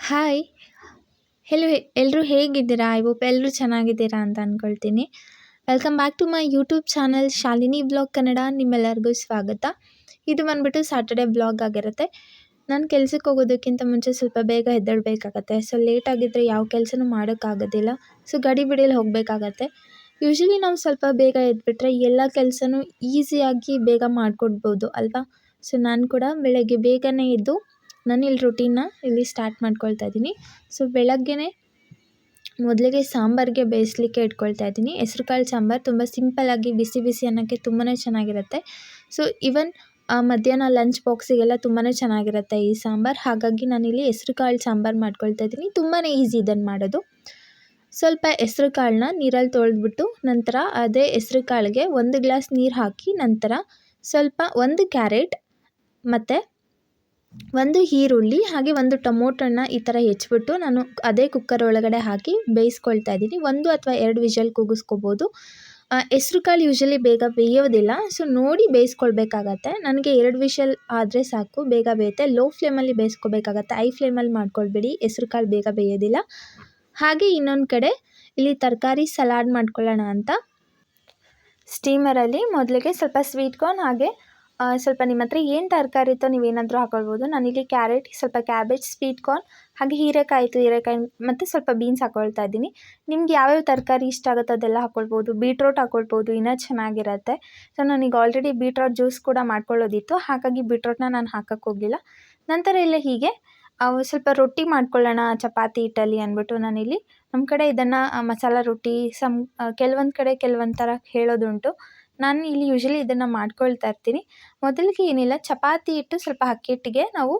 Hi! Hello ಎಲ್ಲರೂ ಹೇಗಿದ್ದೀರಾ? I hope ಎಲ್ಲರೂ ಚೆನ್ನಾಗಿದ್ದೀರಾ ಅಂತ ಅಂದ್ಕೊಳ್ತೀನಿ. Welcome back to my YouTube channel Shalini blog Kannada. ನಿಮ್ಮೆಲ್ಲರಿಗೂ ಸ್ವಾಗತ. ಇದು ಬಂದ್ಬಿಟ್ಟು ಸಾಟರ್ಡೆ ಬ್ಲಾಗ್ ಆಗಿರುತ್ತೆ. ನಾನು ಕೆಲ್ಸಕ್ಕೆ ಹೋಗೋದಕ್ಕಿಂತ ಮುಂಚೆ ಸ್ವಲ್ಪ ಬೇಗ ಎದ್ದೇಳಬೇಕಾಗತ್ತೆ. ಸೊ ಲೇಟ್ ಆಗಿದ್ದರೆ ಯಾವ ಕೆಲಸನೂ ಮಾಡೋಕ್ಕಾಗೋದಿಲ್ಲ. ಸೊ ಗಡಿಬಿಡಿಯಲ್ಲಿ ಹೋಗಬೇಕಾಗತ್ತೆ. ಯೂಶ್ವಲಿ ನಾವು ಸ್ವಲ್ಪ ಬೇಗ ಎದ್ಬಿಟ್ರೆ ಎಲ್ಲ ಕೆಲಸನೂ ಈಸಿಯಾಗಿ ಬೇಗ ಮಾಡಿಕೊಡ್ಬೋದು ಅಲ್ವಾ? ಸೊ ನಾನು ಕೂಡ ಬೆಳಗ್ಗೆ ಬೇಗನೆ ಎದ್ದು ನಾನು ಇಲ್ಲಿ ರುಟೀನ್ನ ಇಲ್ಲಿ ಸ್ಟಾರ್ಟ್ ಮಾಡ್ಕೊಳ್ತಾ ಇದ್ದೀನಿ. ಸೊ ಬೆಳಗ್ಗೆನೇ ಮೊದಲಿಗೆ ಸಾಂಬಾರಿಗೆ ಬೇಯಿಸ್ಲಿಕ್ಕೆ ಇಟ್ಕೊಳ್ತಾ ಇದ್ದೀನಿ. ಹೆಸ್ರುಕಾಳು ಸಾಂಬಾರು ತುಂಬ ಸಿಂಪಲ್ಲಾಗಿ ಬಿಸಿ ಬಿಸಿ ಅನ್ನಕ್ಕೆ ತುಂಬಾ ಚೆನ್ನಾಗಿರುತ್ತೆ. ಸೊ ಈವನ್ ಮಧ್ಯಾಹ್ನ ಲಂಚ್ ಬಾಕ್ಸಿಗೆಲ್ಲ ತುಂಬಾ ಚೆನ್ನಾಗಿರುತ್ತೆ ಈ ಸಾಂಬಾರು. ಹಾಗಾಗಿ ನಾನಿಲ್ಲಿ ಹೆಸ್ರುಕಾಳು ಸಾಂಬಾರು ಮಾಡ್ಕೊಳ್ತಾ ಇದ್ದೀನಿ. ತುಂಬಾ ಈಸಿ ಇದನ್ನು ಮಾಡೋದು. ಸ್ವಲ್ಪ ಹೆಸ್ರು ಕಾಳನ್ನ ನೀರಲ್ಲಿ ತೊಳೆದ್ಬಿಟ್ಟು ನಂತರ ಅದೇ ಹೆಸ್ರು ಕಾಳಿಗೆ 1 ಗ್ಲಾಸ್ ನೀರು ಹಾಕಿ ನಂತರ ಸ್ವಲ್ಪ 1 ಕ್ಯಾರೆಟ್ ಮತ್ತು 1 ಈರುಳ್ಳಿ ಹಾಗೆ 1 ಟೊಮೊಟೊನ ಈ ಥರ ಹೆಚ್ಚಿಬಿಟ್ಟು ನಾನು ಅದೇ ಕುಕ್ಕರ್ ಒಳಗಡೆ ಹಾಕಿ ಬೇಯಿಸ್ಕೊಳ್ತಾ ಇದ್ದೀನಿ. 1 ಅಥವಾ 2 ವಿಷಲ್ ಕೂಗಿಸ್ಕೋಬೋದು. ಹೆಸ್ರು ಕಾಳು ಯೂಶ್ವಲಿ ಬೇಗ ಬೇಯೋದಿಲ್ಲ. ಸೊ ನೋಡಿ ಬೇಯಿಸ್ಕೊಳ್ಬೇಕಾಗತ್ತೆ. ನನಗೆ 2 ವಿಷಲ್ ಆದರೆ ಸಾಕು, ಬೇಗ ಬೇಯುತ್ತೆ. ಲೋ ಫ್ಲೇಮಲ್ಲಿ ಬೇಯಿಸ್ಕೋಬೇಕಾಗತ್ತೆ, ಹೈ ಫ್ಲೇಮಲ್ಲಿ ಮಾಡ್ಕೊಳ್ಬೇಡಿ, ಹೆಸ್ರು ಕಾಳು ಬೇಗ ಬೇಯೋದಿಲ್ಲ. ಹಾಗೆ ಇನ್ನೊಂದು ಕಡೆ ಇಲ್ಲಿ ತರಕಾರಿ ಸಲಾಡ್ ಮಾಡ್ಕೊಳ್ಳೋಣ ಅಂತ ಸ್ಟೀಮರಲ್ಲಿ ಮೊದಲಿಗೆ ಸ್ವಲ್ಪ ಸ್ವೀಟ್ ಕಾರ್ನ್ ಹಾಗೆ ಸ್ವಲ್ಪ ನಿಮ್ಮ ಹತ್ರ ಏನು ತರಕಾರಿ ಇತ್ತೋ ನೀವೇನಾದರೂ ಹಾಕ್ಕೊಳ್ಬೋದು. ನಾನಿಲ್ಲಿ ಕ್ಯಾರೆಟ್, ಸ್ವಲ್ಪ ಕ್ಯಾಬೇಜ್, ಸ್ವೀಟ್ ಕಾರ್ನ್ ಹಾಗೆ ಹೀರೆಕಾಯಿ ಮತ್ತು ಸ್ವಲ್ಪ ಬೀನ್ಸ್ ಹಾಕ್ಕೊಳ್ತಾ ಇದ್ದೀನಿ. ನಿಮ್ಗೆ ಯಾವ್ಯಾವ ತರಕಾರಿ ಇಷ್ಟ ಆಗುತ್ತೋ ಅದೆಲ್ಲ ಹಾಕ್ಕೊಳ್ಬೋದು. ಬೀಟ್ರೋಟ್ ಹಾಕ್ಕೊಳ್ಬೋದು, ಇನ್ನೂ ಚೆನ್ನಾಗಿರುತ್ತೆ. ಸೊ ನಾನೀಗ ಆಲ್ರೆಡಿ ಬೀಟ್ರೋಟ್ ಜ್ಯೂಸ್ ಕೂಡ ಮಾಡ್ಕೊಳ್ಳೋದಿತ್ತು, ಹಾಗಾಗಿ ಬೀಟ್ರೋಟ್ನ ನಾನು ಹಾಕೋಕ್ಕೆ ಹೋಗಲಿಲ್ಲ. ನಂತರ ಇಲ್ಲ ಹೀಗೆ ಸ್ವಲ್ಪ ರೊಟ್ಟಿ ಮಾಡ್ಕೊಳ್ಳೋಣ ಚಪಾತಿ ಹಿಟ್ಟಲ್ಲಿ ಅಂದ್ಬಿಟ್ಟು ನಾನಿಲ್ಲಿ ನಮ್ಮ ಕಡೆ ಇದನ್ನು ಮಸಾಲ ರೊಟ್ಟಿ ಕೆಲವೊಂದು ಕಡೆ ಕೆಲವೊಂದು ಥರ ಹೇಳೋದುಂಟು. ನಾನು ಇಲ್ಲಿ ಯೂಶ್ವಲಿ ಇದನ್ನು ಮಾಡ್ಕೊಳ್ತಾ ಇರ್ತೀನಿ. ಮೊದಲಿಗೆ ಏನಿಲ್ಲ, ಚಪಾತಿ ಹಿಟ್ಟು ಸ್ವಲ್ಪ ಅಕ್ಕಿ ಹಿಟ್ಟಿಗೆ ನಾವು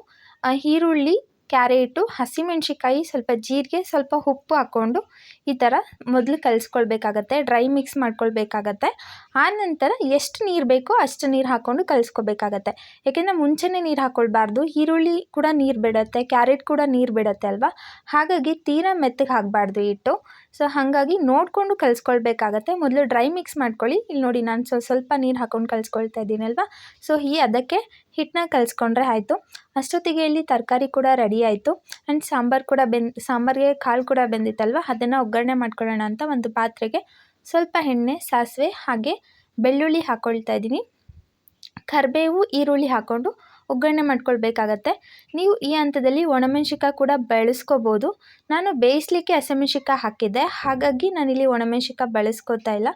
ಈರುಳ್ಳಿ, ಕ್ಯಾರೆಟು, ಹಸಿಮೆಣ್ಸಿಕಾಯಿ, ಸ್ವಲ್ಪ ಜೀರಿಗೆ, ಸ್ವಲ್ಪ ಉಪ್ಪು ಹಾಕ್ಕೊಂಡು ಈ ಥರ ಮೊದಲು ಕಲಿಸ್ಕೊಳ್ಬೇಕಾಗತ್ತೆ. Dry mix ಮಾಡ್ಕೊಳ್ಬೇಕಾಗತ್ತೆ. ಆನಂತರ ಎಷ್ಟು ನೀರು ಬೇಕೋ ಅಷ್ಟು ನೀರು ಹಾಕ್ಕೊಂಡು ಕಲಿಸ್ಕೋಬೇಕಾಗತ್ತೆ. ಏಕೆಂದರೆ ಮುಂಚೆನೇ ನೀರು ಹಾಕ್ಕೊಳ್ಬಾರ್ದು. ಈರುಳ್ಳಿ ಕೂಡ ನೀರು ಬಿಡುತ್ತೆ, ಕ್ಯಾರೆಟ್ ಕೂಡ ನೀರು ಬಿಡುತ್ತೆ ಅಲ್ವಾ? ಹಾಗಾಗಿ ತೀರಾ ಮೆತ್ತಗೆ ಆಗಬಾರ್ದು ಹಿಟ್ಟು. ಸೊ ಹಾಗಾಗಿ ನೋಡಿಕೊಂಡು ಕಲಿಸ್ಕೊಳ್ಬೇಕಾಗತ್ತೆ. ಮೊದಲು ಡ್ರೈ ಮಿಕ್ಸ್ ಮಾಡ್ಕೊಳ್ಳಿ. ಇಲ್ಲಿ ನೋಡಿ ನಾನು ಸ್ವಲ್ಪ ನೀರು ಹಾಕ್ಕೊಂಡು ಕಲಿಸ್ಕೊಳ್ತಾ ಇದ್ದೀನಲ್ವಾ? ಸೊ ಅದಕ್ಕೆ ಹಿಟ್ಟನ್ನ ಕಲಿಸ್ಕೊಂಡ್ರೆ ಆಯಿತು. ಅಷ್ಟೊತ್ತಿಗೆ ಇಲ್ಲಿ ತರಕಾರಿ ಕೂಡ ರೆಡಿ ಆಯಿತು ಆ್ಯಂಡ್ ಸಾಂಬಾರಿಗೆ ಕಾಳು ಕೂಡ ಬೆಂದಿತ್ತಲ್ವ, ಅದನ್ನು ಒಗ್ಗರಣೆ ಮಾಡ್ಕೊಳ್ಳೋಣ ಅಂತ ಒಂದು ಪಾತ್ರೆಗೆ ಸ್ವಲ್ಪ ಎಣ್ಣೆ, ಸಾಸಿವೆ ಹಾಗೆ ಬೆಳ್ಳುಳ್ಳಿ ಹಾಕ್ಕೊಳ್ತಾ ಇದ್ದೀನಿ. ಕರಿಬೇವು, ಈರುಳ್ಳಿ ಹಾಕ್ಕೊಂಡು ಒಗ್ಗರಣೆ ಮಾಡ್ಕೊಳ್ಬೇಕಾಗತ್ತೆ. ನೀವು ಈ ಹಂತದಲ್ಲಿ ಒಣಮೆಣ್ಸಿಕಾಯಿ ಕೂಡ ಬಳಸ್ಕೋಬೋದು. ನಾನು ಬೇಯಿಸ್ಲಿಕ್ಕೆ ಹಸಿಮೆಣ್ಸಿಕಾಯಿ ಹಾಕಿದ್ದೆ, ಹಾಗಾಗಿ ನಾನಿಲ್ಲಿ ಒಣಮೆಣ್ಸಿಕಾಯಿ ಬಳಸ್ಕೋತಾ ಇಲ್ಲ.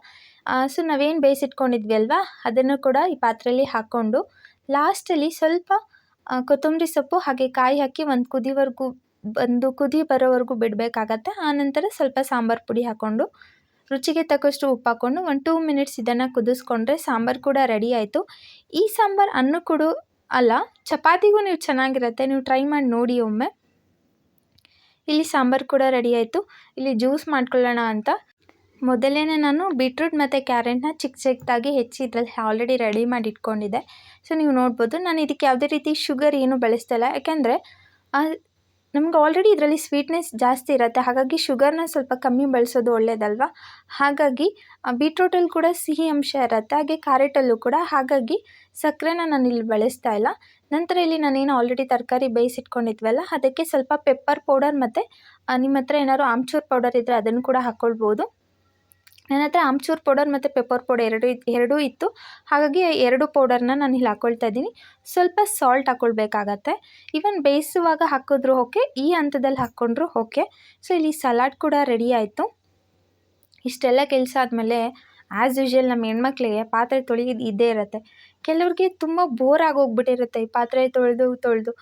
ಸೊ ನಾವೇನು ಬೇಯಿಸಿಟ್ಕೊಂಡಿದ್ವಿ ಅಲ್ವಾ, ಅದನ್ನು ಕೂಡ ಈ ಪಾತ್ರೆಯಲ್ಲಿ ಹಾಕ್ಕೊಂಡು ಲಾಸ್ಟಲ್ಲಿ ಸ್ವಲ್ಪ ಕೊತ್ತಂಬರಿ ಸೊಪ್ಪು ಹಾಗೆ ಕಾಯಿ ಹಾಕಿ ಒಂದು ಕುದಿ ಬರೋವರೆಗೂ ಬಿಡಬೇಕಾಗತ್ತೆ. ಆನಂತರ ಸ್ವಲ್ಪ ಸಾಂಬಾರು ಪುಡಿ ಹಾಕ್ಕೊಂಡು ರುಚಿಗೆ ತಕ್ಕಷ್ಟು ಉಪ್ಪು ಹಾಕ್ಕೊಂಡು 1-2 ಮಿನಿಟ್ಸ್ ಇದನ್ನು ಕುದಿಸ್ಕೊಂಡ್ರೆ ಸಾಂಬಾರು ಕೂಡ ರೆಡಿ ಆಯಿತು. ಈ ಸಾಂಬಾರು ಅನ್ನ ಕೂಡ ಅಲ್ಲ, ಚಪಾತಿಗೂ ನೀವು ಚೆನ್ನಾಗಿರುತ್ತೆ, ನೀವು ಟ್ರೈ ಮಾಡಿ ನೋಡಿ ಒಮ್ಮೆ. ಇಲ್ಲಿ ಸಾಂಬಾರು ಕೂಡ ರೆಡಿ ಆಯಿತು. ಇಲ್ಲಿ ಜ್ಯೂಸ್ ಮಾಡ್ಕೊಳ್ಳೋಣ ಅಂತ ಮೊದಲೇ ನಾನು ಬೀಟ್ರೂಟ್ ಮತ್ತು ಕ್ಯಾರೆಟ್ನ ಚಿಕ್ಕದಾಗಿ ಹೆಚ್ಚಿ ಇದರಲ್ಲಿ ಆಲ್ರೆಡಿ ರೆಡಿ ಮಾಡಿ ಇಟ್ಕೊಂಡಿದ್ದೆ. ಸೊ ನೀವು ನೋಡ್ಬೋದು, ನಾನು ಇದಕ್ಕೆ ಯಾವುದೇ ರೀತಿ ಶುಗರ್ ಏನೂ ಬಳಸ್ತಾ ಇಲ್ಲ. ಯಾಕೆಂದರೆ ನಮ್ಗೆ ಆಲ್ರೆಡಿ ಇದರಲ್ಲಿ ಸ್ವೀಟ್ನೆಸ್ ಜಾಸ್ತಿ ಇರುತ್ತೆ, ಹಾಗಾಗಿ ಶುಗರ್ನ ಸ್ವಲ್ಪ ಕಮ್ಮಿ ಬಳಸೋದು ಒಳ್ಳೆಯದಲ್ವ. ಹಾಗಾಗಿ ಬೀಟ್ರೂಟಲ್ಲಿ ಕೂಡ ಸಿಹಿ ಅಂಶ ಇರುತ್ತೆ, ಹಾಗೆ ಕ್ಯಾರೆಟಲ್ಲೂ ಕೂಡ. ಹಾಗಾಗಿ ಸಕ್ಕರೆನ ನಾನಿಲ್ಲಿ ಬಳಸ್ತಾ ಇಲ್ಲ. ನಂತರ ಇಲ್ಲಿ ನಾನೇನು ಆಲ್ರೆಡಿ ತರಕಾರಿ ಬೇಯಿಸಿಟ್ಕೊಂಡಿದ್ವಲ್ಲ, ಅದಕ್ಕೆ ಸ್ವಲ್ಪ ಪೆಪ್ಪರ್ ಪೌಡರ್ ಮತ್ತು ನಿಮ್ಮ ಹತ್ರ ಏನಾದ್ರು ಆಮ್ಚೂರ್ ಪೌಡರ್ ಇದ್ದರೆ ಅದನ್ನು ಕೂಡ ಹಾಕ್ಕೊಳ್ಬೋದು. ನನ್ನ ಹತ್ರ ಆಮ್ಚೂರ್ ಪೌಡರ್ ಮತ್ತು ಪೆಪ್ಪರ್ ಪೌಡರ್ ಎರಡೂ ಇತ್ತು, ಹಾಗಾಗಿ 2 ಪೌಡರ್ನ ನಾನು ಇಲ್ಲಿ ಹಾಕ್ಕೊಳ್ತಾ ಇದ್ದೀನಿ. ಸ್ವಲ್ಪ ಸಾಲ್ಟ್ ಹಾಕ್ಕೊಳ್ಬೇಕಾಗತ್ತೆ. ಈವನ್ ಬೇಯಿಸುವಾಗ ಹಾಕಿದ್ರೂ ಓಕೆ, ಈ ಹಂತದಲ್ಲಿ ಹಾಕ್ಕೊಂಡ್ರೂ ಓಕೆ. ಸೊ ಇಲ್ಲಿ ಸಲಾಡ್ ಕೂಡ ರೆಡಿ ಆಯಿತು. ಇಷ್ಟೆಲ್ಲ ಕೆಲಸ ಆದಮೇಲೆ ಆ್ಯಸ್ ಯೂಶ್ವಲ್ ನಮ್ಮ ಹೆಣ್ಮಕ್ಳಿಗೆ ಪಾತ್ರೆ ತೊಳೆಯೋದು ಇದ್ದೇ ಇರುತ್ತೆ. ಕೆಲವ್ರಿಗೆ ತುಂಬ ಬೋರ್ ಆಗೋಗ್ಬಿಟ್ಟಿರುತ್ತೆ ಈ ಪಾತ್ರೆ ತೊಳೆದು.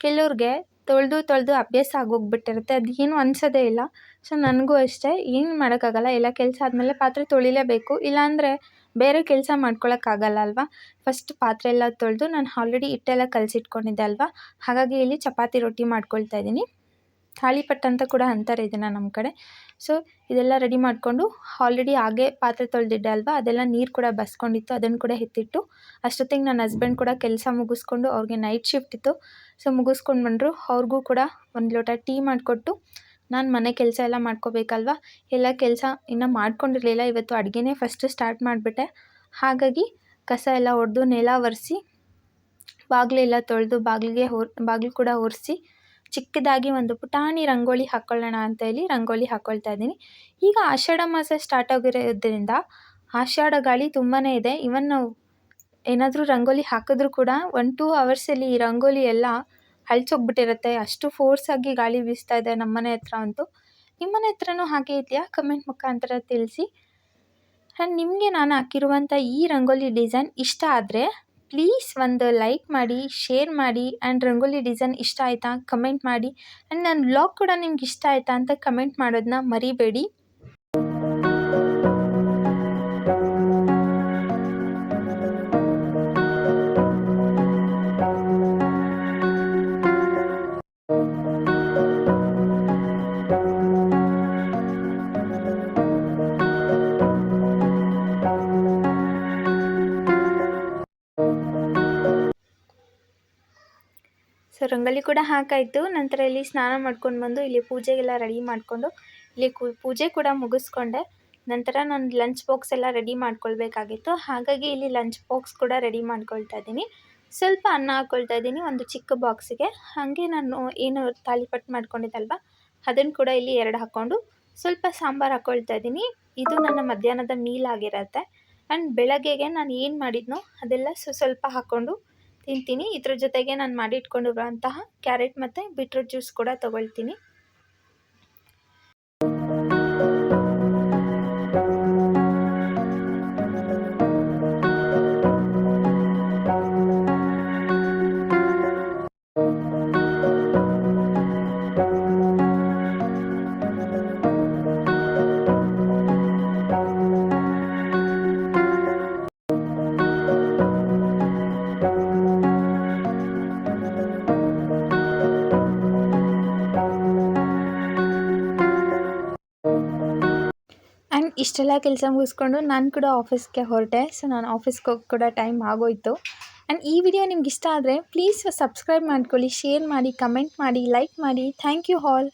ಕೆಲವ್ರಿಗೆ ತೊಳೆದು ಅಭ್ಯಾಸ ಆಗೋಗ್ಬಿಟ್ಟಿರುತ್ತೆ, ಅದೇನು ಅನಿಸೋದೇ ಇಲ್ಲ. ಸೊ ನನಗೂ ಅಷ್ಟೇ, ಏನು ಮಾಡೋಕ್ಕಾಗಲ್ಲ, ಎಲ್ಲ ಕೆಲಸ ಆದಮೇಲೆ ಪಾತ್ರೆ ತೊಳಿಲೇಬೇಕು, ಇಲ್ಲಾಂದರೆ ಬೇರೆ ಕೆಲಸ ಮಾಡ್ಕೊಳಕ್ಕಾಗಲ್ಲ ಅಲ್ವಾ. ಫಸ್ಟ್ ಪಾತ್ರೆ ಎಲ್ಲ ತೊಳೆದು ನಾನು ಆಲ್ರೆಡಿ ಹಿಟ್ಟೆಲ್ಲ ಕಲಸಿಟ್ಕೊಂಡಿದ್ದೆ ಅಲ್ವಾ, ಹಾಗಾಗಿ ಇಲ್ಲಿ ಚಪಾತಿ ರೊಟ್ಟಿ ಮಾಡ್ಕೊಳ್ತಾ ಇದ್ದೀನಿ. ತಾಳಿಪಟ್ಟು ಅಂತ ಕೂಡ ಅಂತಾರೆ ಇದನ್ನು ನಮ್ಮ ಕಡೆ. ಸೊ ಇದೆಲ್ಲ ರೆಡಿ ಮಾಡಿಕೊಂಡು ಆಲ್ರೆಡಿ ಹಾಗೆ ಪಾತ್ರೆ ತೊಳೆದಿದ್ದೆ ಅಲ್ವಾ, ಅದೆಲ್ಲ ನೀರು ಕೂಡ ಬಸ್ಕೊಂಡಿತ್ತು, ಅದನ್ನು ಕೂಡ ಎತ್ತಿಟ್ಟು ಅಷ್ಟೊತ್ತಿಗೆ ನನ್ನ ಹಸ್ಬೆಂಡ್ ಕೂಡ ಕೆಲಸ ಮುಗಿಸ್ಕೊಂಡು, ಅವ್ರಿಗೆ ನೈಟ್ ಶಿಫ್ಟ್ ಇತ್ತು, ಸೊ ಮುಗಿಸ್ಕೊಂಡು ಬಂದರು. ಅವ್ರಿಗೂ ಕೂಡ 1 ಲೋಟ ಟೀ ಮಾಡಿಕೊಟ್ಟು ನಾನು ಮನೆ ಕೆಲಸ ಎಲ್ಲ ಮಾಡ್ಕೋಬೇಕಲ್ವ. ಎಲ್ಲ ಕೆಲಸ ಇನ್ನೂ ಮಾಡ್ಕೊಂಡಿರಲಿಲ್ಲ, ಇವತ್ತು ಅಡುಗೆನೇ ಫಸ್ಟು ಸ್ಟಾರ್ಟ್ ಮಾಡಿಬಿಟ್ಟೆ. ಹಾಗಾಗಿ ಕಸ ಎಲ್ಲ ಹೊಡೆದು ನೆಲ ಒರೆಸಿ ಬಾಗಿಲೆಲ್ಲ ತೊಳೆದು ಬಾಗಿಲು ಕೂಡ ಒರೆಸಿ ಚಿಕ್ಕದಾಗಿ ಒಂದು ಪುಟಾಣಿ ರಂಗೋಲಿ ಹಾಕ್ಕೊಳ್ಳೋಣ ಅಂತ ಹೇಳಿ ರಂಗೋಲಿ ಹಾಕ್ಕೊಳ್ತಾ ಇದ್ದೀನಿ. ಈಗ ಆಷಾಢ ಮಾಸ ಸ್ಟಾರ್ಟ್ ಆಗಿರೋದ್ರಿಂದ ಆಷಾಢ ಗಾಳಿ ತುಂಬಾ ಇದೆ. ಇವನ್ ನಾವು ಏನಾದರೂ ರಂಗೋಲಿ ಹಾಕಿದ್ರೂ ಕೂಡ 1-2 ಅವರ್ಸಲ್ಲಿ ಈ ರಂಗೋಲಿ ಎಲ್ಲ ಹಳ್ಸೋಗ್ಬಿಟ್ಟಿರುತ್ತೆ. ಅಷ್ಟು ಫೋರ್ಸಾಗಿ ಗಾಳಿ ಬೀಸ್ತಾ ಇದೆ ನಮ್ಮನೆ ಹತ್ರ ಅಂತೂ. ನಿಮ್ಮನೆ ಹತ್ರನೂ ಹಾಗೆ ಇದೆಯಾ? ಕಮೆಂಟ್ ಮುಖಾಂತರ ತಿಳಿಸಿ. ಆ್ಯಂಡ್ ನಿಮಗೆ ನಾನು ಹಾಕಿರುವಂಥ ಈ ರಂಗೋಲಿ ಡಿಸೈನ್ ಇಷ್ಟ ಆದರೆ ಪ್ಲೀಸ್ ಒಂದು ಲೈಕ್ ಮಾಡಿ, ಶೇರ್ ಮಾಡಿ. ಆ್ಯಂಡ್ ರಂಗೋಲಿ ಡಿಸೈನ್ ಇಷ್ಟ ಆಯಿತಾ ಕಮೆಂಟ್ ಮಾಡಿ. ಆ್ಯಂಡ್ ನನ್ನ ವ್ಲಾಗ್ ಕೂಡ ನಿಮ್ಗೆ ಇಷ್ಟ ಆಯಿತಾ ಅಂತ ಕಮೆಂಟ್ ಮಾಡೋದನ್ನ ಮರಿಬೇಡಿ. ಸೊ ರಂಗೋಲಿ ಕೂಡ ಹಾಕಾಯಿತು. ನಂತರ ಇಲ್ಲಿ ಸ್ನಾನ ಮಾಡ್ಕೊಂಡು ಬಂದು ಇಲ್ಲಿ ಪೂಜೆಗೆಲ್ಲ ರೆಡಿ ಮಾಡಿಕೊಂಡು ಇಲ್ಲಿ ಪೂಜೆ ಕೂಡ ಮುಗಿಸ್ಕೊಂಡೆ. ನಂತರ ನಾನು ಲಂಚ್ ಬಾಕ್ಸ್ ಎಲ್ಲ ರೆಡಿ ಮಾಡ್ಕೊಳ್ಬೇಕಾಗಿತ್ತು. ಹಾಗಾಗಿ ಇಲ್ಲಿ ಲಂಚ್ ಬಾಕ್ಸ್ ಕೂಡ ರೆಡಿ ಮಾಡ್ಕೊಳ್ತಾ ಇದ್ದೀನಿ. ಸ್ವಲ್ಪ ಅನ್ನ ಹಾಕ್ಕೊಳ್ತಾ ಇದ್ದೀನಿ ಒಂದು ಚಿಕ್ಕ ಬಾಕ್ಸಿಗೆ. ಹಾಗೆ ನಾನು ಏನು ತಾಲಿಪಟ್ಟು ಮಾಡ್ಕೊಂಡಿದ್ದಲ್ವ ಅದನ್ನು ಕೂಡ ಇಲ್ಲಿ 2 ಹಾಕ್ಕೊಂಡು ಸ್ವಲ್ಪ ಸಾಂಬಾರು ಹಾಕ್ಕೊಳ್ತಾ ಇದ್ದೀನಿ. ಇದು ನನ್ನ ಮಧ್ಯಾಹ್ನದ ಮೀಲ್ ಆಗಿರುತ್ತೆ. ಆ್ಯಂಡ್ ಬೆಳಗ್ಗೆಗೆ ನಾನು ಏನು ಮಾಡಿದ್ನೋ ಅದೆಲ್ಲ ಸ್ವಲ್ಪ ಹಾಕ್ಕೊಂಡು ತಿಂತೀನಿ. ಇದ್ರ ಜೊತೆಗೆ ನಾನು ಮಾಡಿಟ್ಕೊಂಡಿರುವಂತಹ ಕ್ಯಾರೆಟ್ ಮತ್ತು ಬೀಟ್ರೂಟ್ ಜ್ಯೂಸ್ ಕೂಡ ತೊಗೊಳ್ತೀನಿ. ಆ್ಯಂಡ್ ಇಷ್ಟೆಲ್ಲ ಕೆಲಸ ಮುಗಿಸ್ಕೊಂಡು ನಾನು ಕೂಡ ಆಫೀಸ್ಗೆ ಹೊರಟೆ. ಸೊ ನಾನು ಆಫೀಸ್ಗೆ ಹೋಗಿ ಕೂಡ ಟೈಮ್ ಆಗೋಯಿತು. ಆ್ಯಂಡ್ ಈ ವಿಡಿಯೋ ನಿಮ್ಗೆ ಇಷ್ಟ ಆದರೆ ಪ್ಲೀಸ್ ಸಬ್ಸ್ಕ್ರೈಬ್ ಮಾಡ್ಕೊಳ್ಳಿ, ಶೇರ್ ಮಾಡಿ, ಕಮೆಂಟ್ ಮಾಡಿ, ಲೈಕ್ ಮಾಡಿ. Thank you all.